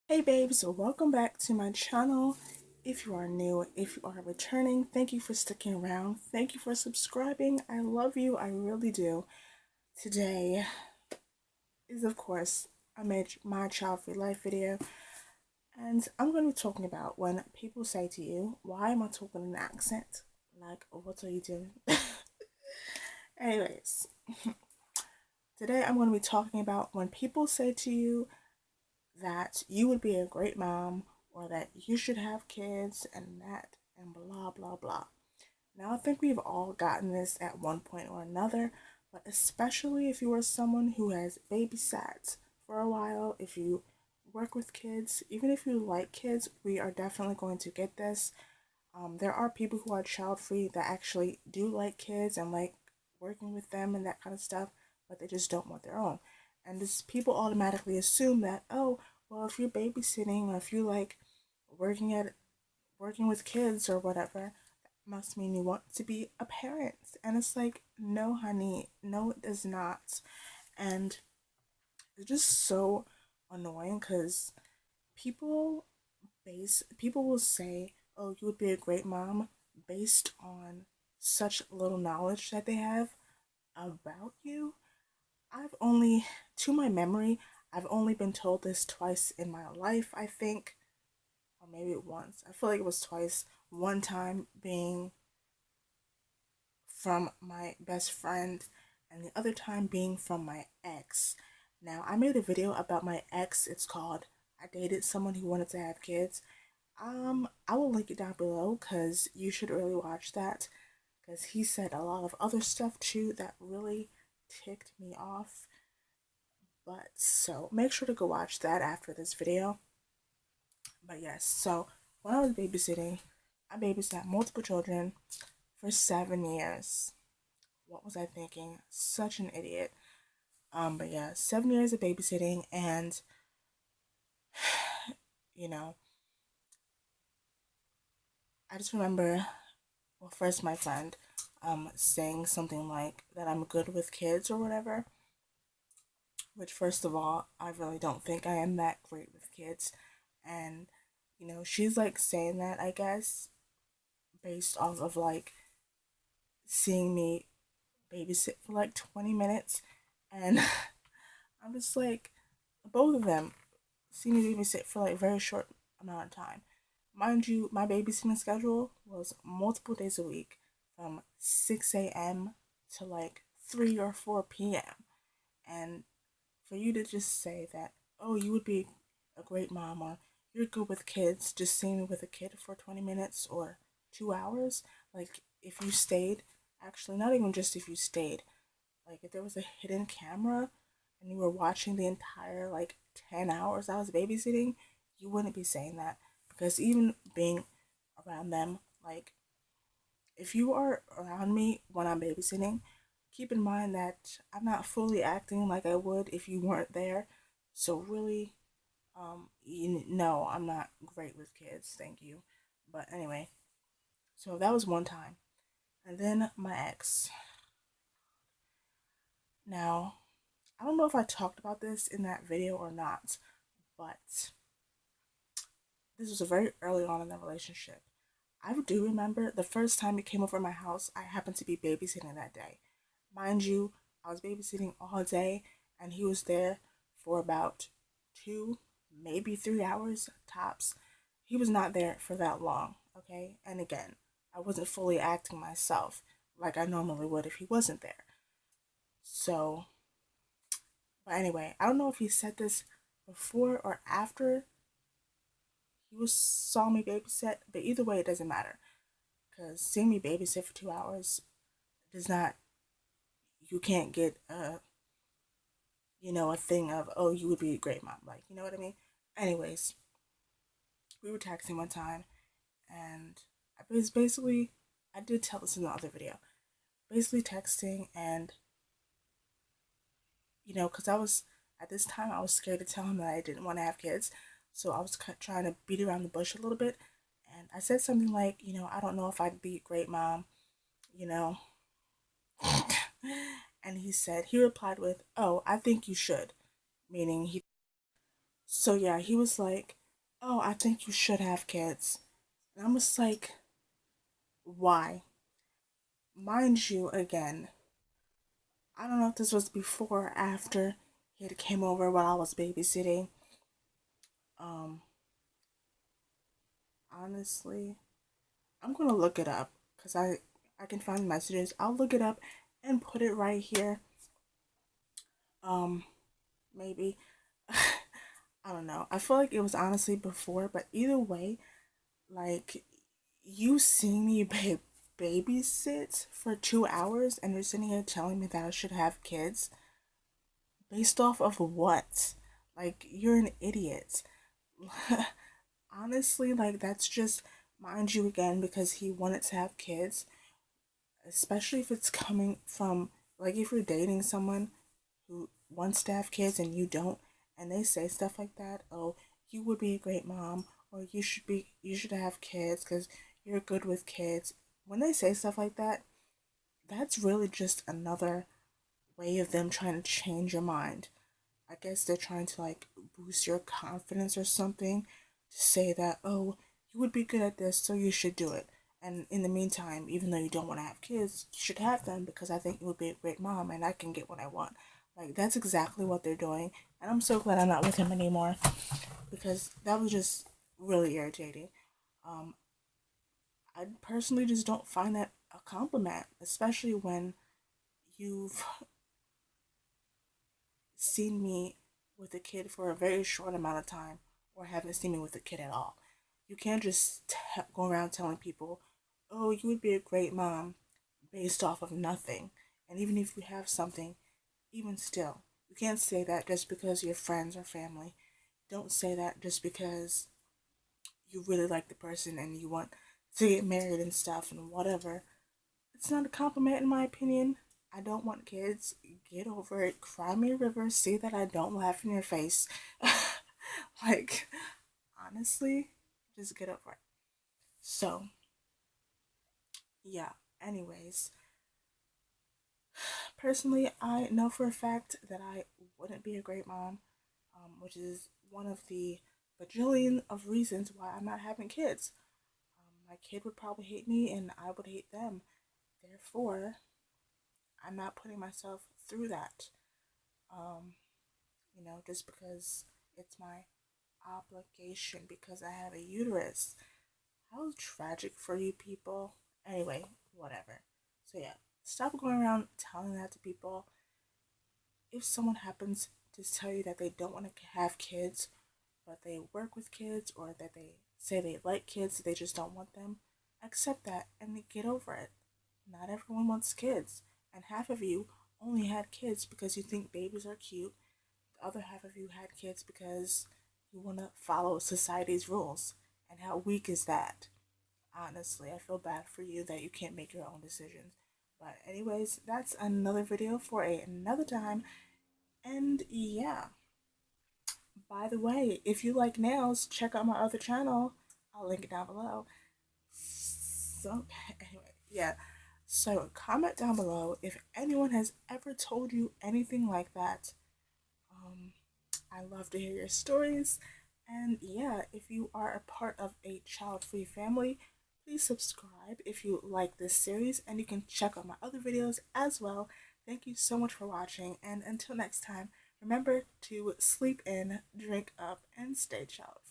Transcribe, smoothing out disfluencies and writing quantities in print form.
Hey babes, so welcome back to my channel. If you are new, if you are returning, thank you for sticking around. Thank you for subscribing. I love you, I really do. Today is, of course, I made my Childfree Life video, and I'm going to be talking about when people say to you, why am I talking in an accent? Like, what are you doing? Anyways, today I'm going to be talking about when people say to you that you would be a great mom or that you should have kids and that and blah blah blah. Now, I think we've all gotten this at one point or another, but especially if you are someone who has babysat for a while, if you work with kids, even if you like kids, we are definitely going to get this. There are people who are child free that actually do like kids and like working with them and that kind of stuff, but they just don't want their own. And this people automatically assume that, oh, well, if you're babysitting or if you like working at working with kids or whatever, that must mean you want to be a parent. And it's like, no, honey, no, it does not. And it's just so annoying because people people will say, "Oh, you would be a great mom," based on such little knowledge that they have about you. I've only, to my memory, I've only been told this twice in my life, I think, or maybe once. I feel like it was twice. One time being from my best friend, and the other time being from my ex. Now, I made a video about my ex. It's called I Dated Someone Who Wanted to Have Kids. I will link it down below because you should really watch that because he said a lot of other stuff too that really ticked me off. But so make sure to go watch that after this video. But yes, so when I was babysitting, I babysat multiple children for 7 years. What was I thinking? Such an idiot. But yeah, 7 years of babysitting, and you know, I just remember, well, first my friend, saying something like that I'm good with kids or whatever, which first of all, I really don't think I am that great with kids, and she's like saying that, I guess, based off of like seeing me babysit for like 20 minutes, and I'm just like, both of them see me babysit for like a very short amount of time. Mind you, my babysitting schedule was multiple days a week from 6 a.m. to like 3 or 4 p.m. And for you to just say that, oh, you would be a great mom or you're good with kids, just seeing me with a kid for 20 minutes or 2 hours, like if you stayed, actually, not even just if you stayed, like if there was a hidden camera and you were watching the entire like 10 hours I was babysitting, you wouldn't be saying that. Because even being around them, like if you are around me when I'm babysitting, keep in mind that I'm not fully acting like I would if you weren't there. So really, no, I'm not great with kids, thank you. But anyway, so that was one time. And then my ex. Now, I don't know if I talked about this in that video or not, but this was a very early on in the relationship. I do remember the first time he came over my house, I happened to be babysitting that day. Mind you, I was babysitting all day and he was there for about 2, maybe 3 hours tops. He was not there for that long, okay? And again, I wasn't fully acting myself like I normally would if he wasn't there. So, but anyway, I don't know if he said this before or after he was saw me babysit, but either way, it doesn't matter because seeing me babysit for 2 hours does not. You can't get a thing of, oh, you would be a great mom, like, you know what I mean. Anyways, we were texting one time, and I was basically, I did tell this in the other video, basically texting, and because I was at this time I was scared to tell him that I didn't want to have kids, so I was trying to beat around the bush a little bit, and I said something like, I don't know if I'd be a great mom, you know. And he replied with, oh, I think you should, meaning he. So yeah, he was like, "Oh, I think you should have kids." And I was like, "Why?" Mind you, again, I don't know if this was before or after he had came over while I was babysitting. Um, Honestly, I'm gonna look it up because I can find the messages. I'll look it up and put it right here. Um, Maybe. I don't know. I feel like it was honestly before, but either way, like you see me babysit for 2 hours and you're sitting here telling me that I should have kids based off of what? Like you're an idiot. Honestly, like that's just mind you again because he wanted to have kids, especially if it's coming from like if you're dating someone who wants to have kids and you don't, and they say stuff like that, oh, you would be a great mom, or you should have kids because you're good with kids. When they say stuff like that, that's really just another way of them trying to change your mind. I guess they're trying to like boost your confidence or something to say that, oh, you would be good at this, so you should do it. And in the meantime, even though you don't want to have kids, you should have them because I think you would be a great mom and I can get what I want. Like, that's exactly what they're doing. And I'm so glad I'm not with him anymore because that was just really irritating. Um, I personally just don't find that a compliment, especially when you've seen me with a kid for a very short amount of time or haven't seen me with a kid at all. You can't just go around telling people, oh, you would be a great mom based off of nothing. And even if you have something, even still, you can't say that just because you're friends or family. Don't say that just because you really like the person and you want to get married and stuff and whatever. It's not a compliment in my opinion. I don't want kids. Get over it. Cry me a river. See that I don't laugh in your face. Like, honestly, just get over it. So, yeah. Anyways, personally, I know for a fact that I wouldn't be a great mom, which is one of the bajillion of reasons why I'm not having kids. My kid would probably hate me and I would hate them. Therefore, I'm not putting myself through that. Um, just because it's my obligation because I have a uterus. How tragic for you people. Anyway, whatever. So, yeah, stop going around telling that to people. If someone happens to tell you that they don't want to have kids, but they work with kids, or that they say they like kids, they just don't want them, accept that and get over it. Not everyone wants kids, and half of you only had kids because you think babies are cute. The other half of you had kids because you want to follow society's rules. And how weak is that? Honestly, I feel bad for you that you can't make your own decisions. But, anyways, that's another video for another time. And yeah, by the way, if you like nails, check out my other channel. I'll link it down below. So, anyway, yeah. So, comment down below if anyone has ever told you anything like that. Um, I love to hear your stories. And yeah, if you are a part of a child-free family, please subscribe if you like this series, and you can check out my other videos as well. Thank you so much for watching, and until next time, remember to sleep in, drink up, and stay child.